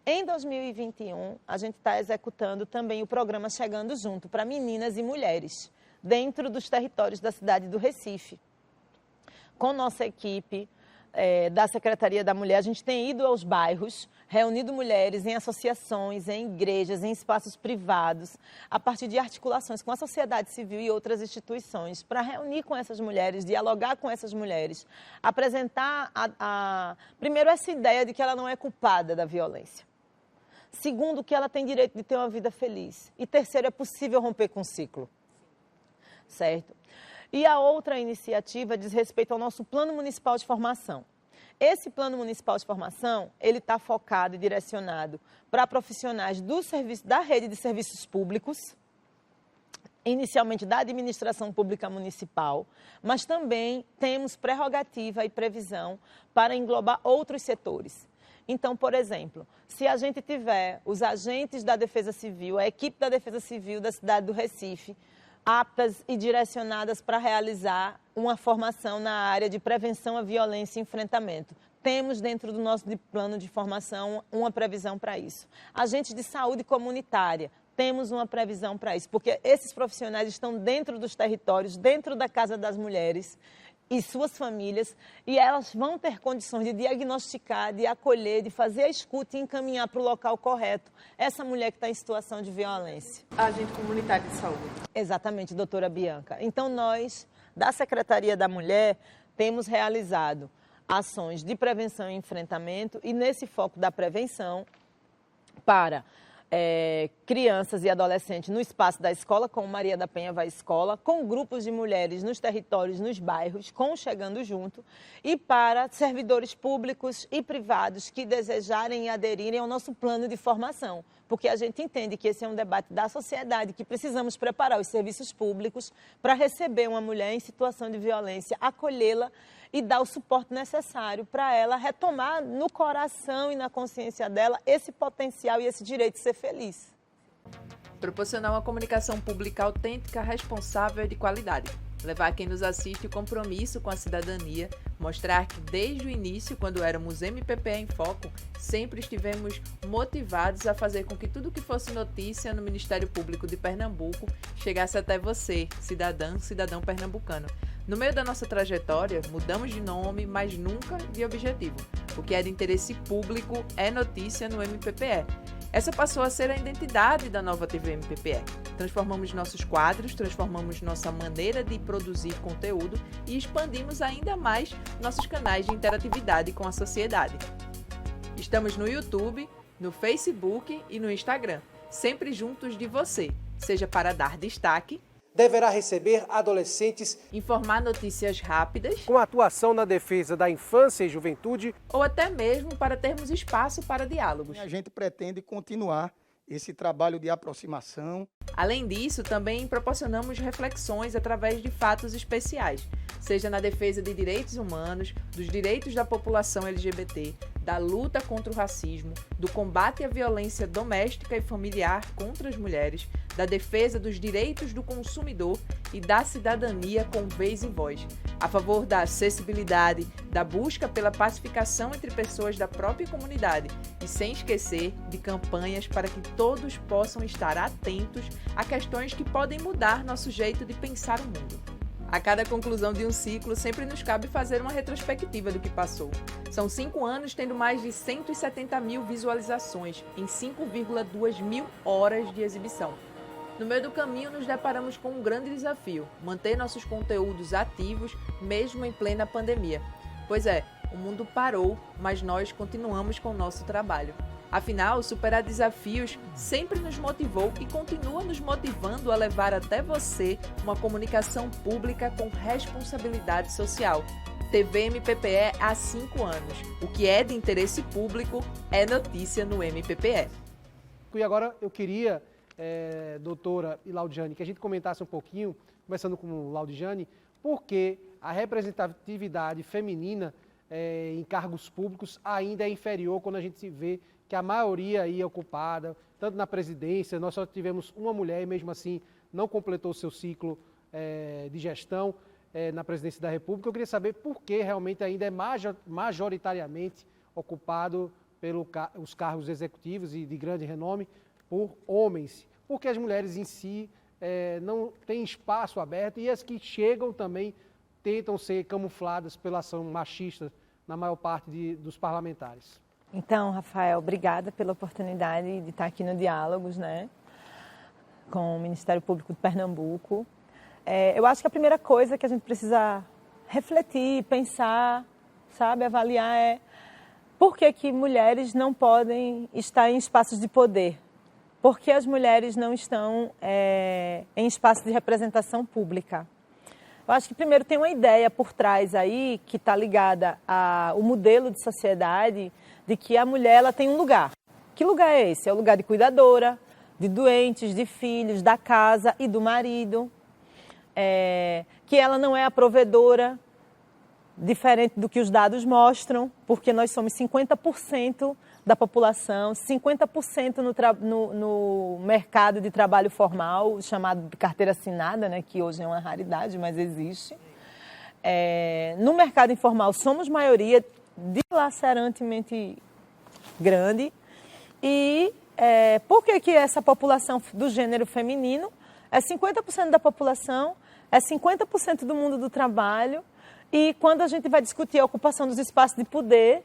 Em 2021, a gente está executando também o programa Chegando Junto para meninas e mulheres, dentro dos territórios da cidade do Recife. Com nossa equipe da Secretaria da Mulher, a gente tem ido aos bairros, reunido mulheres em associações, em igrejas, em espaços privados, a partir de articulações com a sociedade civil e outras instituições, para reunir com essas mulheres, dialogar com essas mulheres, apresentar, primeiro, essa ideia de que ela não é culpada da violência. Segundo, que ela tem direito de ter uma vida feliz. E terceiro, é possível romper com o ciclo. Certo? E a outra iniciativa diz respeito ao nosso Plano Municipal de Formação. Esse Plano Municipal de Formação, ele está focado e direcionado para profissionais da rede de serviços públicos, inicialmente da administração pública municipal, mas também temos prerrogativa e previsão para englobar outros setores. Então, por exemplo, se a gente tiver os agentes da Defesa Civil, a equipe da Defesa Civil da cidade do Recife, aptas e direcionadas para realizar uma formação na área de prevenção à violência e enfrentamento. Temos dentro do nosso plano de formação uma previsão para isso. Agentes de saúde comunitária, temos uma previsão para isso, porque esses profissionais estão dentro dos territórios, dentro da Casa das Mulheres e suas famílias, e elas vão ter condições de diagnosticar, de acolher, de fazer a escuta e encaminhar para o local correto essa mulher que está em situação de violência. Agente comunitário de saúde. Exatamente, doutora Bianca. Então, nós, da Secretaria da Mulher, temos realizado ações de prevenção e enfrentamento, e nesse foco da prevenção, para crianças e adolescentes no espaço da escola, com Maria da Penha Vai Escola, com grupos de mulheres nos territórios, nos bairros, com Chegando Junto, e para servidores públicos e privados que desejarem e aderirem ao nosso plano de formação, porque a gente entende que esse é um debate da sociedade, que precisamos preparar os serviços públicos para receber uma mulher em situação de violência, acolhê-la e dar o suporte necessário para ela retomar no coração e na consciência dela esse potencial e esse direito de ser feliz. Proporcionar uma comunicação pública autêntica, responsável e de qualidade. Levar quem nos assiste o compromisso com a cidadania, mostrar que desde o início, quando éramos MPPE em Foco, sempre estivemos motivados a fazer com que tudo que fosse notícia no Ministério Público de Pernambuco chegasse até você, cidadão pernambucano. No meio da nossa trajetória, mudamos de nome, mas nunca de objetivo. O que é de interesse público é notícia no MPPE. Essa passou a ser a identidade da nova TV MPPE. Transformamos nossos quadros, transformamos nossa maneira de produzir conteúdo e expandimos ainda mais nossos canais de interatividade com a sociedade. Estamos no YouTube, no Facebook e no Instagram, sempre juntos de você, seja para dar destaque, deverá receber adolescentes, informar notícias rápidas, com atuação na defesa da infância e juventude, ou até mesmo para termos espaço para diálogos. A gente pretende continuar esse trabalho de aproximação. Além disso, também proporcionamos reflexões através de fatos especiais, seja na defesa de direitos humanos, dos direitos da população LGBT, da luta contra o racismo, do combate à violência doméstica e familiar contra as mulheres, da defesa dos direitos do consumidor e da cidadania com vez e voz, a favor da acessibilidade, da busca pela pacificação entre pessoas da própria comunidade e sem esquecer de campanhas para que todos possam estar atentos a questões que podem mudar nosso jeito de pensar o mundo. A cada conclusão de um ciclo, sempre nos cabe fazer uma retrospectiva do que passou. São 5 anos tendo mais de 170 mil visualizações em 5,2 mil horas de exibição. No meio do caminho, nos deparamos com um grande desafio: manter nossos conteúdos ativos, mesmo em plena pandemia. Pois é, o mundo parou, mas nós continuamos com o nosso trabalho. Afinal, superar desafios sempre nos motivou e continua nos motivando a levar até você uma comunicação pública com responsabilidade social. TV MPPE há 5 anos. O que é de interesse público é notícia no MPPE. E agora eu queria, doutora e Laudiane, que a gente comentasse um pouquinho, começando com Laudiane, por que a representatividade feminina em cargos públicos ainda é inferior quando a gente vê que a maioria aí é ocupada, tanto na presidência, nós só tivemos uma mulher e mesmo assim não completou o seu ciclo de gestão na presidência da República. Eu queria saber por que realmente ainda é majoritariamente ocupado pelos cargos executivos e de grande renome por homens, porque as mulheres em si não têm espaço aberto e as que chegam também tentam ser camufladas pela ação machista na maior parte dos parlamentares. Então, Rafael, obrigada pela oportunidade de estar aqui no Diálogos, né, com o Ministério Público de Pernambuco. Eu acho que a primeira coisa que a gente precisa refletir, pensar, sabe, avaliar é por que mulheres não podem estar em espaços de poder? Por que as mulheres não estão em espaços de representação pública? Eu acho que primeiro tem uma ideia por trás aí que está ligada ao modelo de sociedade de que a mulher ela tem um lugar. Que lugar é esse? É o lugar de cuidadora, de doentes, de filhos, da casa e do marido. Que ela não é a provedora, diferente do que os dados mostram, porque nós somos 50% da população, 50% no mercado de trabalho formal, chamado de carteira assinada, né, que hoje é uma raridade, mas existe. No mercado informal somos maioria, dilacerantemente grande. E por que essa população do gênero feminino é 50% da população, é 50% do mundo do trabalho, e quando a gente vai discutir a ocupação dos espaços de poder,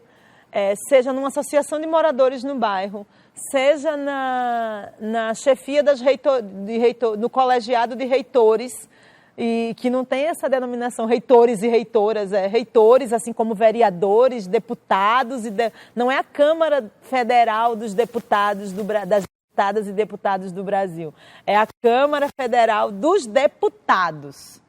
seja numa associação de moradores no bairro, seja na chefia no colegiado de reitores, e que não tem essa denominação reitores e reitoras, reitores, assim como vereadores, deputados, não é a Câmara Federal dos Deputados, das deputadas e deputados do Brasil, é a Câmara Federal dos Deputados.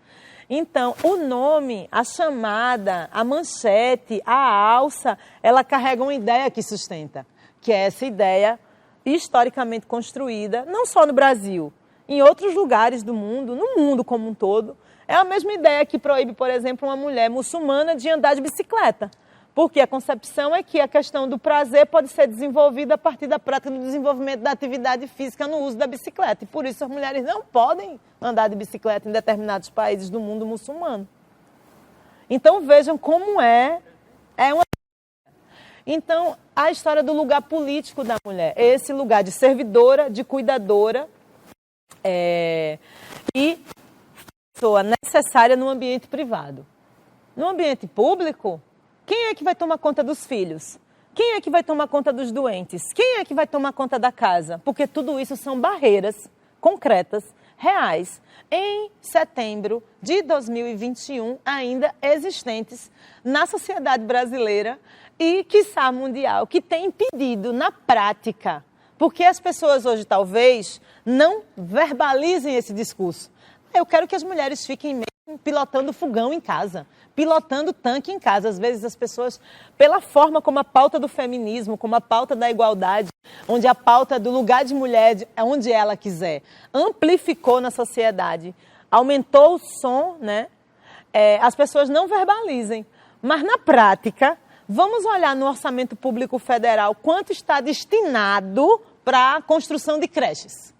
Então, o nome, a chamada, a manchete, a alça, ela carrega uma ideia que sustenta, que é essa ideia historicamente construída, não só no Brasil, em outros lugares do mundo, no mundo como um todo. É a mesma ideia que proíbe, por exemplo, uma mulher muçulmana de andar de bicicleta, porque a concepção é que a questão do prazer pode ser desenvolvida a partir da prática do desenvolvimento da atividade física no uso da bicicleta. E por isso as mulheres não podem andar de bicicleta em determinados países do mundo muçulmano. Então vejam como é uma... Então, a história do lugar político da mulher, esse lugar de servidora, de cuidadora, e pessoa necessária no ambiente privado. No ambiente público, quem é que vai tomar conta dos filhos? Quem é que vai tomar conta dos doentes? Quem é que vai tomar conta da casa? Porque tudo isso são barreiras concretas, reais, em setembro de 2021, ainda existentes na sociedade brasileira e, quiçá, mundial, que tem impedido na prática, porque as pessoas hoje talvez não verbalizem esse discurso. Eu quero que as mulheres fiquem mesmo pilotando fogão em casa, pilotando tanque em casa. Às vezes as pessoas, pela forma como a pauta do feminismo, como a pauta da igualdade, onde a pauta do lugar de mulher, onde ela quiser, amplificou na sociedade, aumentou o som, né? As pessoas não verbalizem. Mas na prática, vamos olhar no orçamento público federal quanto está destinado para a construção de creches.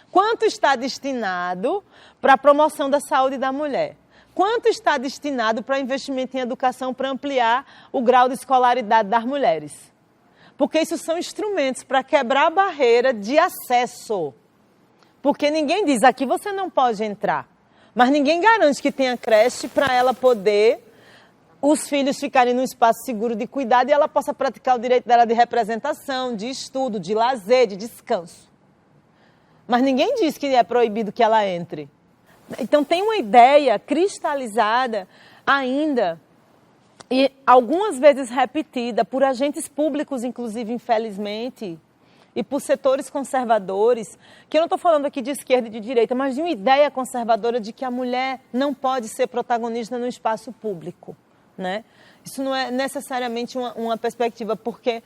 Quanto está destinado para a promoção da saúde da mulher? Quanto está destinado para investimento em educação para ampliar o grau de escolaridade das mulheres? Porque isso são instrumentos para quebrar a barreira de acesso. Porque ninguém diz, aqui você não pode entrar. Mas ninguém garante que tenha creche para ela poder, os filhos ficarem num espaço seguro de cuidado e ela possa praticar o direito dela de representação, de estudo, de lazer, de descanso. Mas ninguém diz que é proibido que ela entre. Então tem uma ideia cristalizada ainda e algumas vezes repetida por agentes públicos, inclusive, infelizmente, e por setores conservadores, que eu não estou falando aqui de esquerda e de direita, mas de uma ideia conservadora de que a mulher não pode ser protagonista no espaço público, né? Isso não é necessariamente uma perspectiva, porque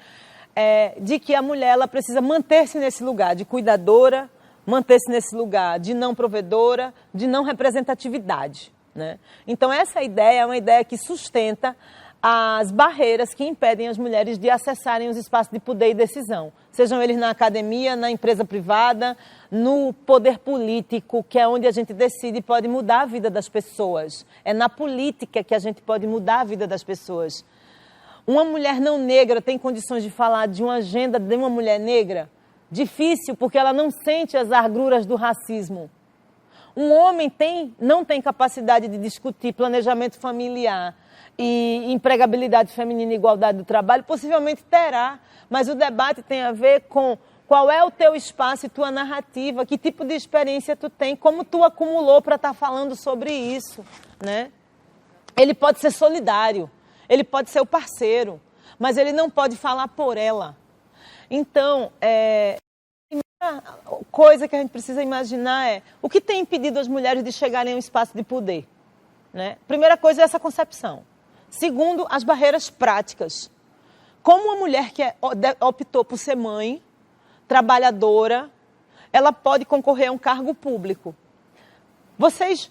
de que a mulher ela precisa manter-se nesse lugar de cuidadora, manter-se nesse lugar de não provedora, de não representatividade, né? Então, essa ideia é uma ideia que sustenta as barreiras que impedem as mulheres de acessarem os espaços de poder e decisão, sejam eles na academia, na empresa privada, no poder político, que é onde a gente decide e pode mudar a vida das pessoas. É na política que a gente pode mudar a vida das pessoas. Uma mulher não negra tem condições de falar de uma agenda de uma mulher negra? Difícil, porque ela não sente as agruras do racismo. Um homem não tem capacidade de discutir planejamento familiar e empregabilidade feminina e igualdade do trabalho, possivelmente terá, mas o debate tem a ver com qual é o teu espaço e tua narrativa, que tipo de experiência tu tem, como tu acumulou para estar falando sobre isso, né? Ele pode ser solidário, ele pode ser o parceiro, mas ele não pode falar por ela. Então, a primeira coisa que a gente precisa imaginar é o que tem impedido as mulheres de chegarem a um espaço de poder, né? Primeira coisa é essa concepção. Segundo, as barreiras práticas. Como uma mulher que optou por ser mãe, trabalhadora, ela pode concorrer a um cargo público.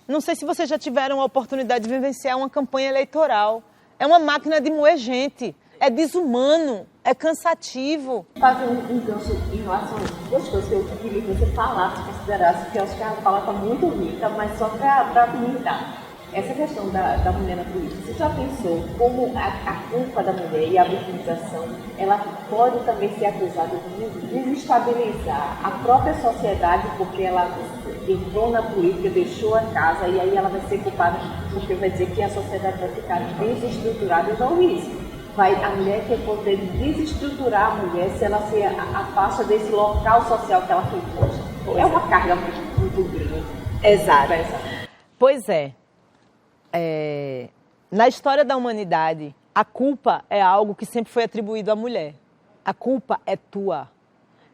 Não sei se vocês já tiveram a oportunidade de vivenciar uma campanha eleitoral. É uma máquina de moer gente. É desumano, é cansativo. Fazer um gancho em relação a duas coisas que eu queria que você falasse, considerasse, que eu acho que a fala está muito rica, mas só para comentar. Essa questão da mulher na política, você já pensou como a culpa da mulher e a vitimização, ela pode também ser acusada de desestabilizar a própria sociedade, porque ela entrou na política, deixou a casa, e aí ela vai ser culpada porque vai dizer que a sociedade vai ficar desestruturada. Eu já ouvi isso. A mulher quer poder desestruturar a mulher se ela se afasta desse local social que ela foi posta. É uma carga muito grande. Exato. Pois é. Na história da humanidade, a culpa é algo que sempre foi atribuído à mulher. A culpa é tua.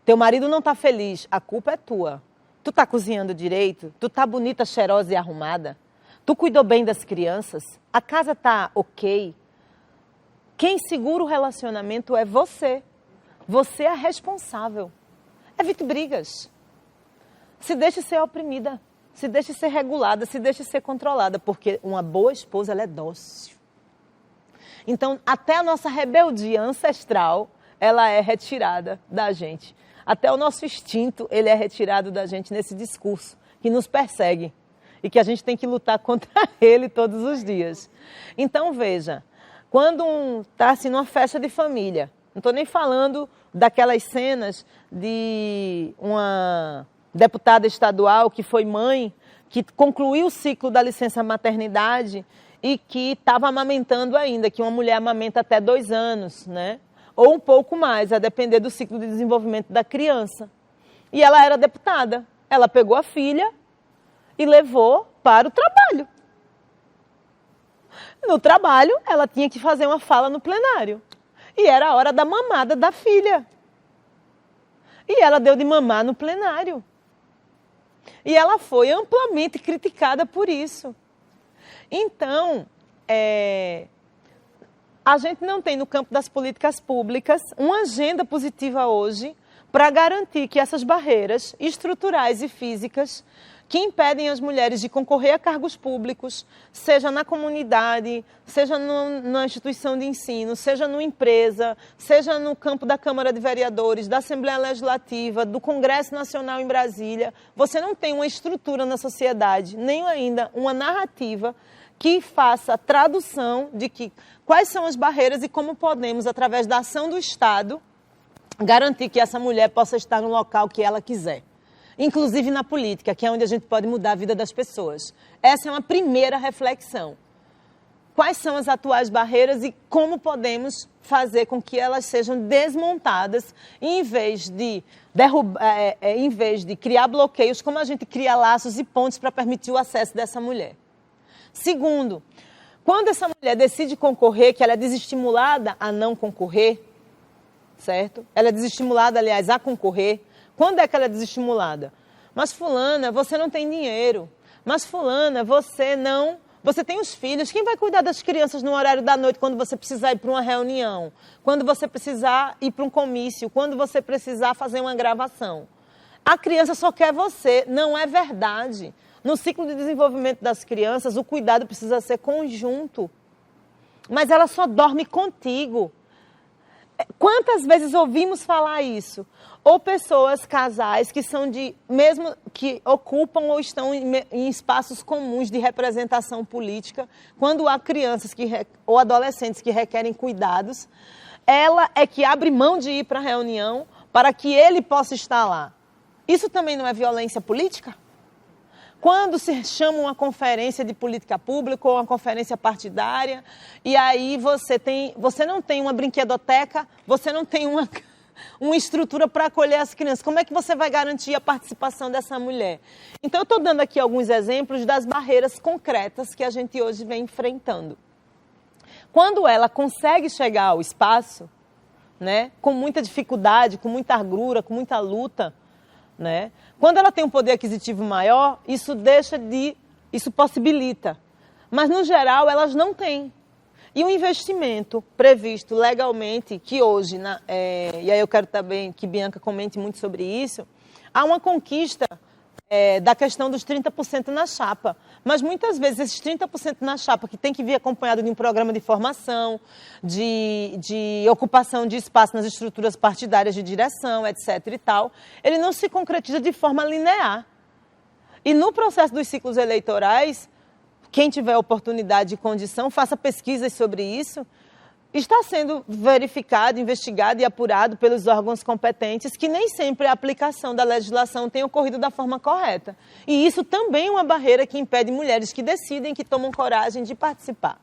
Teu marido não está feliz, a culpa é tua. Tu está cozinhando direito? Tu está bonita, cheirosa e arrumada? Tu cuidou bem das crianças? A casa está ok? Quem segura o relacionamento é você. Você é responsável. Evite brigas. Se deixe ser oprimida. Se deixe ser regulada, se deixe ser controlada, porque uma boa esposa, ela é dócil. Então, até a nossa rebeldia ancestral, ela é retirada da gente. Até o nosso instinto, ele é retirado da gente nesse discurso que nos persegue e que a gente tem que lutar contra ele todos os dias. Então, veja, quando está assim numa festa de família, não estou nem falando daquelas cenas de uma deputada estadual que foi mãe, que concluiu o ciclo da licença maternidade e que estava amamentando ainda, que uma mulher amamenta até 2 anos, né? Ou um pouco mais, a depender do ciclo de desenvolvimento da criança. E ela era deputada. Ela pegou a filha e levou para o trabalho. No trabalho, ela tinha que fazer uma fala no plenário. E era a hora da mamada da filha. E ela deu de mamar no plenário. E ela foi amplamente criticada por isso. Então, a gente não tem no campo das políticas públicas uma agenda positiva hoje para garantir que essas barreiras estruturais e físicas que impedem as mulheres de concorrer a cargos públicos, seja na comunidade, seja na instituição de ensino, seja numa empresa, seja no campo da Câmara de Vereadores, da Assembleia Legislativa, do Congresso Nacional em Brasília. Você não tem uma estrutura na sociedade, nem ainda uma narrativa que faça a tradução de quais são as barreiras e como podemos, através da ação do Estado, garantir que essa mulher possa estar no local que ela quiser. Inclusive na política, que é onde a gente pode mudar a vida das pessoas. Essa é uma primeira reflexão. Quais são as atuais barreiras e como podemos fazer com que elas sejam desmontadas, em vez de criar bloqueios, como a gente cria laços e pontes para permitir o acesso dessa mulher. Segundo, Quando essa mulher decide concorrer, que ela é desestimulada a não concorrer, certo? Ela é desestimulada, aliás, a concorrer. Quando é que ela é desestimulada? Mas fulana, você não tem dinheiro. Mas fulana, você tem os filhos. Quem vai cuidar das crianças no horário da noite quando você precisar ir para uma reunião? Quando você precisar ir para um comício? Quando você precisar fazer uma gravação? A criança só quer você. Não é verdade. No ciclo de desenvolvimento das crianças, o cuidado precisa ser conjunto. Mas ela só dorme contigo. Quantas vezes ouvimos falar isso? Ou pessoas, casais, que ocupam ou estão em espaços comuns de representação política, quando há crianças ou adolescentes que requerem cuidados, ela é que abre mão de ir para a reunião para que ele possa estar lá. Isso também não é violência política? Quando se chama uma conferência de política pública ou uma conferência partidária, e aí você não tem uma brinquedoteca, você não tem uma estrutura para acolher as crianças. Como é que você vai garantir a participação dessa mulher? Então, eu estou dando aqui alguns exemplos das barreiras concretas que a gente hoje vem enfrentando. Quando ela consegue chegar ao espaço, né, com muita dificuldade, com muita agrura, com muita luta, né? Quando ela tem um poder aquisitivo maior, isso possibilita. Mas, no geral, elas não têm. E o investimento previsto legalmente, que hoje, e aí eu quero também que Bianca comente muito sobre isso, há uma conquista da questão dos 30% na chapa. Mas muitas vezes esses 30% na chapa, que tem que vir acompanhado de um programa de formação, de ocupação de espaço nas estruturas partidárias de direção, etc. e tal, ele não se concretiza de forma linear. E no processo dos ciclos eleitorais, quem tiver oportunidade e condição, faça pesquisas sobre isso. Está sendo verificado, investigado e apurado pelos órgãos competentes que nem sempre a aplicação da legislação tem ocorrido da forma correta. E isso também é uma barreira que impede mulheres que decidem, que tomam coragem de participar.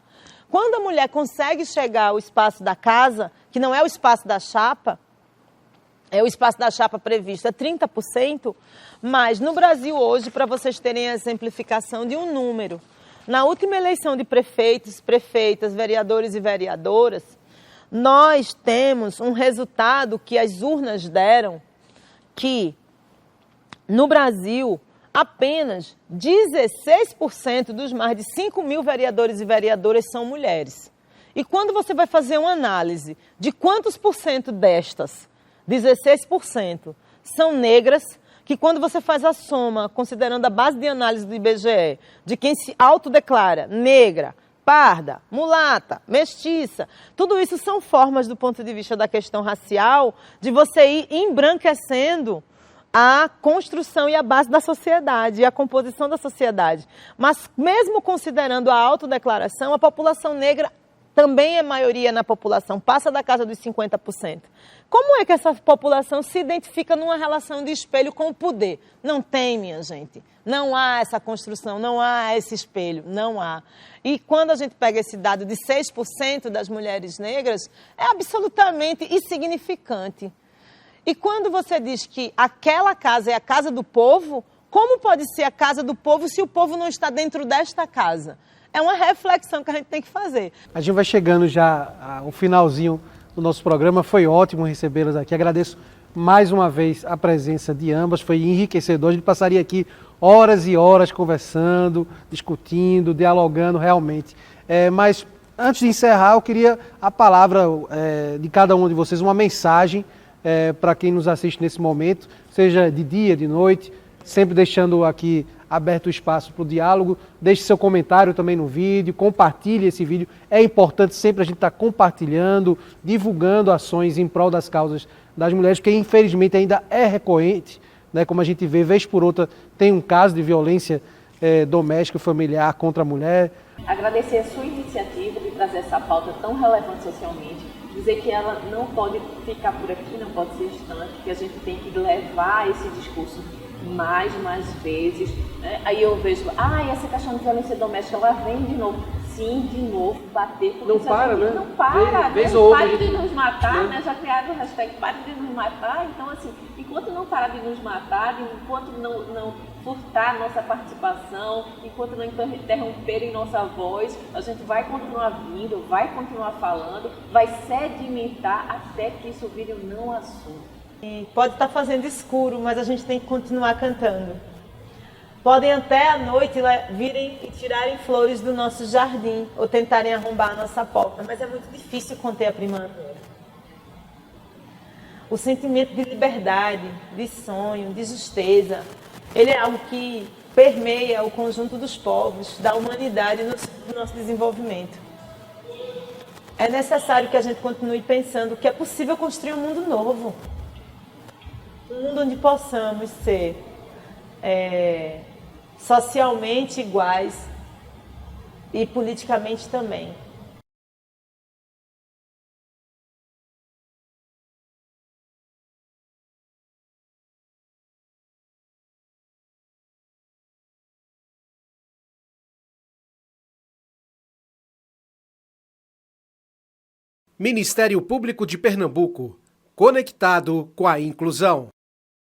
Quando a mulher consegue chegar ao espaço da casa, que não é o espaço da chapa, é o espaço da chapa previsto a 30%, mas no Brasil hoje, para vocês terem a exemplificação de um número, na última eleição de prefeitos, prefeitas, vereadores e vereadoras, nós temos um resultado que as urnas deram que, no Brasil, apenas 16% dos mais de 5 mil vereadores e vereadoras são mulheres. E quando você vai fazer uma análise de quantos por cento destas, 16%, são negras, que quando você faz a soma, considerando a base de análise do IBGE, de quem se autodeclara negra, parda, mulata, mestiça, tudo isso são formas, do ponto de vista da questão racial, de você ir embranquecendo a construção e a base da sociedade, e a composição da sociedade. Mas mesmo considerando a autodeclaração, a população negra também é maioria na população, passa da casa dos 50%. Como é que essa população se identifica numa relação de espelho com o poder? Não tem, minha gente. Não há essa construção, não há esse espelho, não há. E quando a gente pega esse dado de 6% das mulheres negras, é absolutamente insignificante. E quando você diz que aquela casa é a casa do povo, como pode ser a casa do povo se o povo não está dentro desta casa? É uma reflexão que a gente tem que fazer. A gente vai chegando já ao finalzinho do nosso programa. Foi ótimo recebê-las aqui. Agradeço mais uma vez a presença de ambas. Foi enriquecedor. A gente passaria aqui horas e horas conversando, discutindo, dialogando realmente. Mas antes de encerrar, eu queria a palavra de cada um de vocês, uma mensagem para quem nos assiste nesse momento, seja de dia, de noite, sempre deixando aqui aberto o espaço para o diálogo. Deixe seu comentário também no vídeo, compartilhe esse vídeo. É importante sempre a gente estar compartilhando, divulgando ações em prol das causas das mulheres, porque infelizmente ainda é recorrente, né? Como a gente vê, vez por outra, tem um caso de violência doméstica, familiar contra a mulher. Agradecer a sua iniciativa de trazer essa pauta tão relevante socialmente, dizer que ela não pode ficar por aqui, não pode ser estanque, que a gente tem que levar esse discurso mais vezes, né? Aí eu vejo, essa questão de violência doméstica, ela vem de novo. Sim, de novo, bater. Não para, né? Não para, vez pare de nos matar, né? Já criaram o hashtag pare de nos matar. Então, assim, enquanto não parar de nos matar, enquanto não furtar nossa participação, enquanto não interromperem nossa voz, a gente vai continuar vindo, vai continuar falando, vai sedimentar até que isso vire um não assunto. E pode estar fazendo escuro, mas a gente tem que continuar cantando. Podem até à noite virem e tirarem flores do nosso jardim ou tentarem arrombar a nossa porta, mas é muito difícil conter a primavera. O sentimento de liberdade, de sonho, de justeza, ele é algo que permeia o conjunto dos povos, da humanidade no nosso desenvolvimento. É necessário que a gente continue pensando que é possível construir um mundo novo. Um mundo onde possamos ser socialmente iguais e politicamente também. Ministério Público de Pernambuco, conectado com a inclusão.